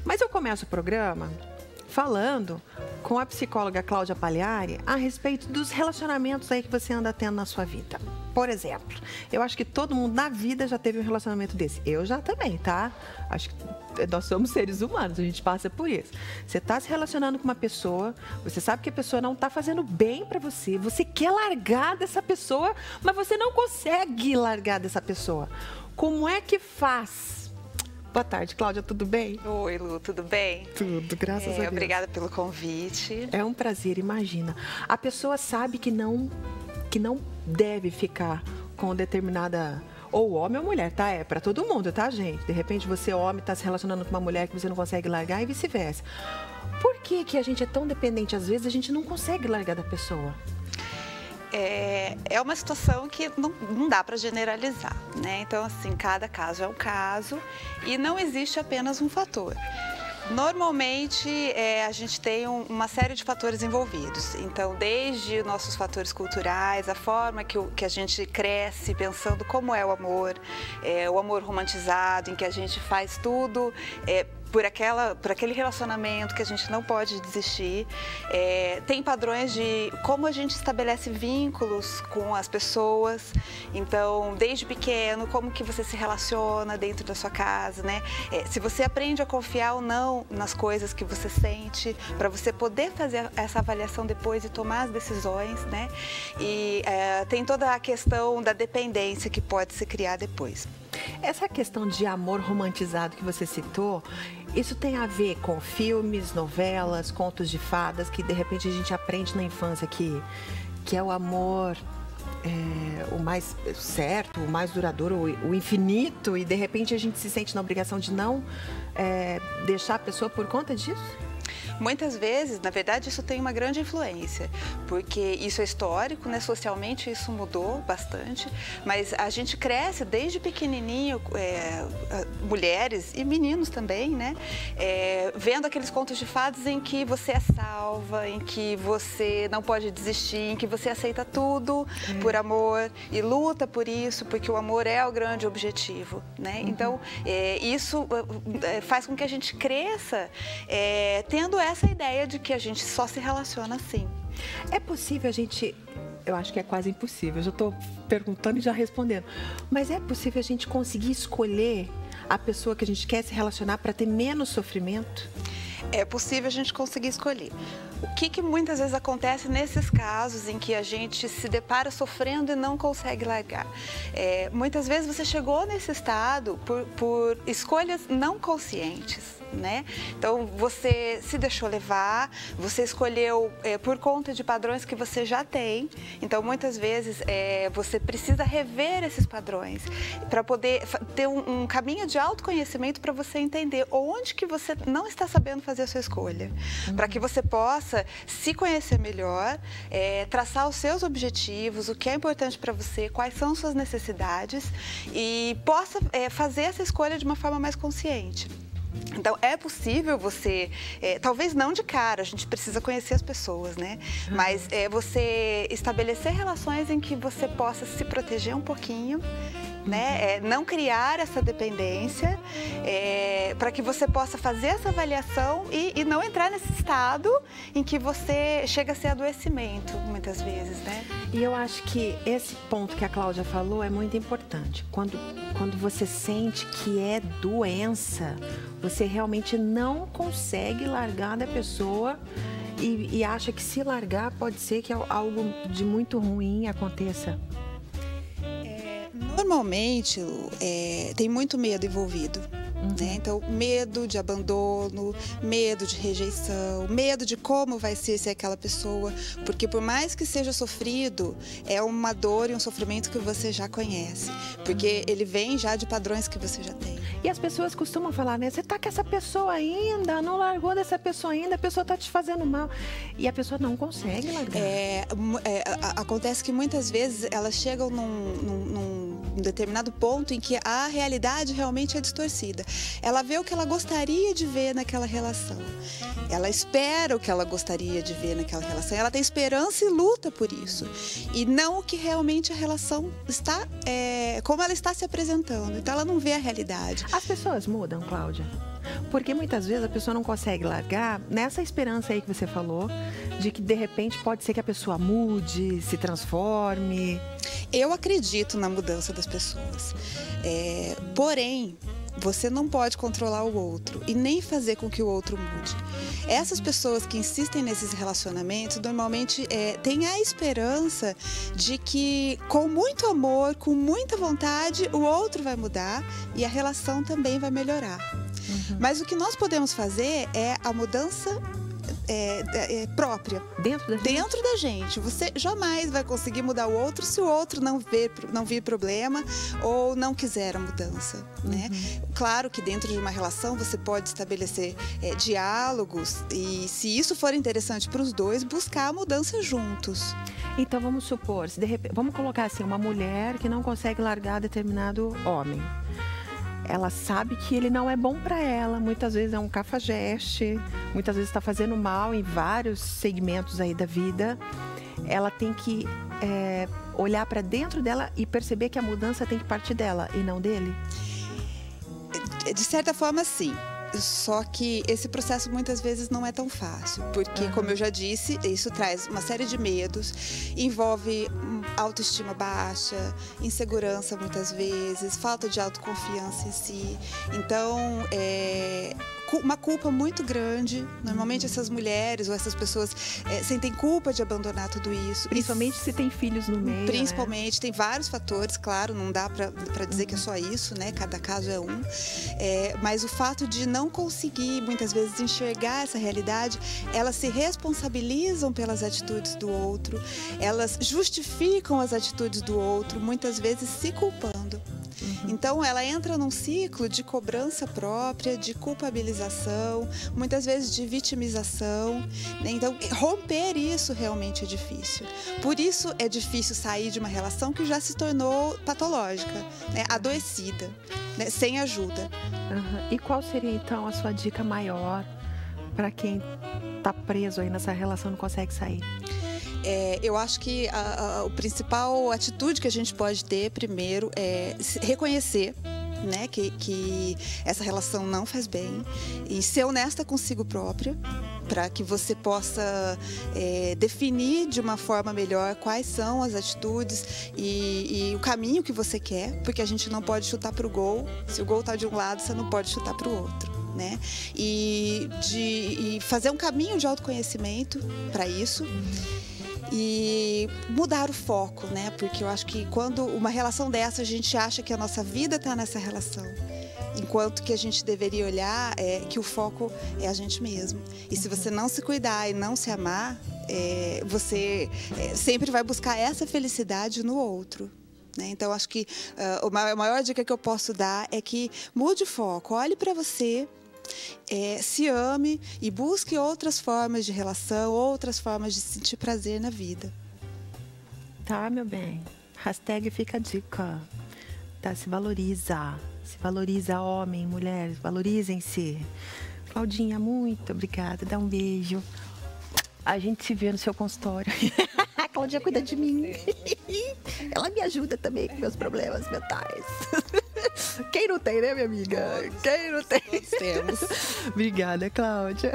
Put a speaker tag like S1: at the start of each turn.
S1: Mas eu começo o programa falando com a psicóloga Cláudia Pagliari a respeito dos relacionamentos aí que você anda tendo na sua vida. Por exemplo, eu acho que todo mundo na vida já teve um relacionamento desse. Eu já também, tá? Acho que nós somos seres humanos, a gente passa por isso. Você está se relacionando com uma pessoa, você sabe que a pessoa não está fazendo bem para você, você quer largar dessa pessoa, mas você não consegue largar dessa pessoa. Como é que faz? Boa tarde, Cláudia, tudo bem?
S2: Oi, Lu, tudo bem?
S1: Tudo, graças a Deus.
S2: Obrigada pelo convite.
S1: É um prazer, imagina. A pessoa sabe que não deve ficar com determinada... Ou homem ou mulher, tá? É pra todo mundo, tá, gente? De repente você, homem, tá se relacionando com uma mulher que você não consegue largar e vice-versa. Por que a gente é tão dependente? Às vezes a gente não consegue largar da pessoa.
S2: É uma situação que não dá para generalizar, né? Então, assim, cada caso é um caso e não existe apenas um fator. Normalmente, a gente tem uma série de fatores envolvidos. Então, desde nossos fatores culturais, a forma que a gente cresce pensando como é o amor romantizado, em que a gente faz tudo por aquele relacionamento que a gente não pode desistir. Tem padrões de como a gente estabelece vínculos com as pessoas. Então, desde pequeno, como que você se relaciona dentro da sua casa, né? Se você aprende a confiar ou não nas coisas que você sente, para você poder fazer essa avaliação depois e tomar as decisões, né? E tem toda a questão da dependência que pode se criar depois.
S1: Essa questão de amor romantizado que você citou, isso tem a ver com filmes, novelas, contos de fadas, que de repente a gente aprende na infância que é o amor o mais certo, o mais duradouro, o infinito, e de repente a gente se sente na obrigação de não deixar a pessoa por conta disso?
S2: Muitas vezes, na verdade, isso tem uma grande influência, porque isso é histórico, né? Socialmente isso mudou bastante, mas a gente cresce desde pequenininho, mulheres e meninos também, né? Vendo aqueles contos de fadas em que você é salva, em que você não pode desistir, em que você aceita tudo por amor e luta por isso, porque o amor é o grande objetivo, né? Então, isso faz com que a gente cresça tendo essa ideia de que a gente só se relaciona assim.
S1: É possível a gente... Eu acho que é quase impossível, eu já estou perguntando e já respondendo. Mas é possível a gente conseguir escolher a pessoa que a gente quer se relacionar para ter menos sofrimento?
S2: É possível a gente conseguir escolher. O que muitas vezes acontece nesses casos em que a gente se depara sofrendo e não consegue largar? Muitas vezes você chegou nesse estado por escolhas não conscientes, né? Então, você se deixou levar, você escolheu por conta de padrões que você já tem. Então, muitas vezes, você precisa rever esses padrões para poder ter um caminho de autoconhecimento para você entender onde que você não está sabendo fazer a sua escolha. Para que você possa se conhecer melhor, traçar os seus objetivos, o que é importante para você, quais são suas necessidades e possa fazer essa escolha de uma forma mais consciente. Então, é possível você, talvez não de cara, a gente precisa conhecer as pessoas, né? Mas você estabelecer relações em que você possa se proteger um pouquinho, né? Não criar essa dependência, para que você possa fazer essa avaliação e não entrar nesse estado em que você chega a ser adoecimento, muitas vezes, né?
S1: E eu acho que esse ponto que a Cláudia falou é muito importante. Quando você sente que é doença, você realmente não consegue largar da pessoa e acha que se largar pode ser que algo de muito ruim aconteça.
S2: Normalmente, tem muito medo envolvido. Né? Então, medo de abandono, medo de rejeição, medo de como vai ser aquela pessoa, porque por mais que seja sofrido, é uma dor e um sofrimento que você já conhece, porque ele vem já de padrões que você já tem.
S1: E as pessoas costumam falar, né? Você tá com essa pessoa ainda, não largou dessa pessoa ainda, a pessoa tá te fazendo mal. E a pessoa não consegue largar.
S2: Acontece que muitas vezes elas chegam num determinado ponto em que a realidade realmente é distorcida. Ela vê o que ela gostaria de ver naquela relação. Ela espera o que ela gostaria de ver naquela relação. Ela tem esperança e luta por isso. E não o que realmente a relação está, como ela está se apresentando. Então, ela não vê a realidade.
S1: As pessoas mudam, Cláudia? Porque muitas vezes a pessoa não consegue largar nessa esperança aí que você falou, de que de repente pode ser que a pessoa mude, se transforme.
S2: Eu acredito na mudança das pessoas. Porém, você não pode controlar o outro e nem fazer com que o outro mude. Essas pessoas que insistem nesses relacionamentos, normalmente têm a esperança de que, com muito amor, com muita vontade, o outro vai mudar e a relação também vai melhorar. Mas o que nós podemos fazer é a mudança própria. Dentro da gente. Você jamais vai conseguir mudar o outro se o outro não vir problema ou não quiser a mudança, né? Claro que dentro de uma relação você pode estabelecer diálogos e, se isso for interessante para os dois, buscar a mudança juntos.
S1: Então vamos supor, se de repente, vamos colocar assim, uma mulher que não consegue largar determinado homem. Ela sabe que ele não é bom para ela, muitas vezes é um cafajeste, muitas vezes está fazendo mal em vários segmentos aí da vida. Ela tem que olhar para dentro dela e perceber que a mudança tem que partir dela e não dele?
S2: De certa forma, sim. Só que esse processo muitas vezes não é tão fácil, porque, como eu já disse, isso traz uma série de medos, envolve autoestima baixa, insegurança muitas vezes, falta de autoconfiança em si. Então, uma culpa muito grande. Normalmente essas mulheres ou essas pessoas sentem culpa de abandonar tudo isso.
S1: Principalmente se tem filhos no meio.
S2: Principalmente, né? Tem vários fatores, claro, não dá para dizer que é só isso, né? Cada caso é um. Mas o fato de não conseguir, muitas vezes, enxergar essa realidade, elas se responsabilizam pelas atitudes do outro, elas justificam as atitudes do outro, muitas vezes se culpando. Então, ela entra num ciclo de cobrança própria, de culpabilização, muitas vezes de vitimização, né? Então, romper isso realmente é difícil. Por isso, é difícil sair de uma relação que já se tornou patológica, né? Adoecida, né? Sem ajuda.
S1: E qual seria, então, a sua dica maior para quem está preso aí nessa relação e não consegue sair?
S2: Eu acho que a principal atitude que a gente pode ter, primeiro, é reconhecer, né, que essa relação não faz bem e ser honesta consigo própria, para que você possa definir de uma forma melhor quais são as atitudes e o caminho que você quer, porque a gente não pode chutar para o gol. Se o gol está de um lado, você não pode chutar para o outro, né? E fazer um caminho de autoconhecimento para isso. E mudar o foco, né? Porque eu acho que quando uma relação dessa, a gente acha que a nossa vida está nessa relação. Enquanto que a gente deveria olhar que o foco é a gente mesmo. E se você não se cuidar e não se amar, você sempre vai buscar essa felicidade no outro. Né? Então, acho que a maior dica que eu posso dar é que mude o foco, olhe para você. Se ame e busque outras formas de relação, outras formas de sentir prazer na vida.
S1: Tá, meu bem. Hashtag fica a dica. Tá, se valoriza. Se valoriza, homem, mulher, valorizem-se. Claudinha, muito obrigada. Dá um beijo. A gente se vê no seu consultório. A Claudinha cuida de mim. Ela me ajuda também com meus problemas mentais. Quem não tem, né, minha amiga? Quem não tem?
S2: Nós temos.
S1: Obrigada, Cláudia.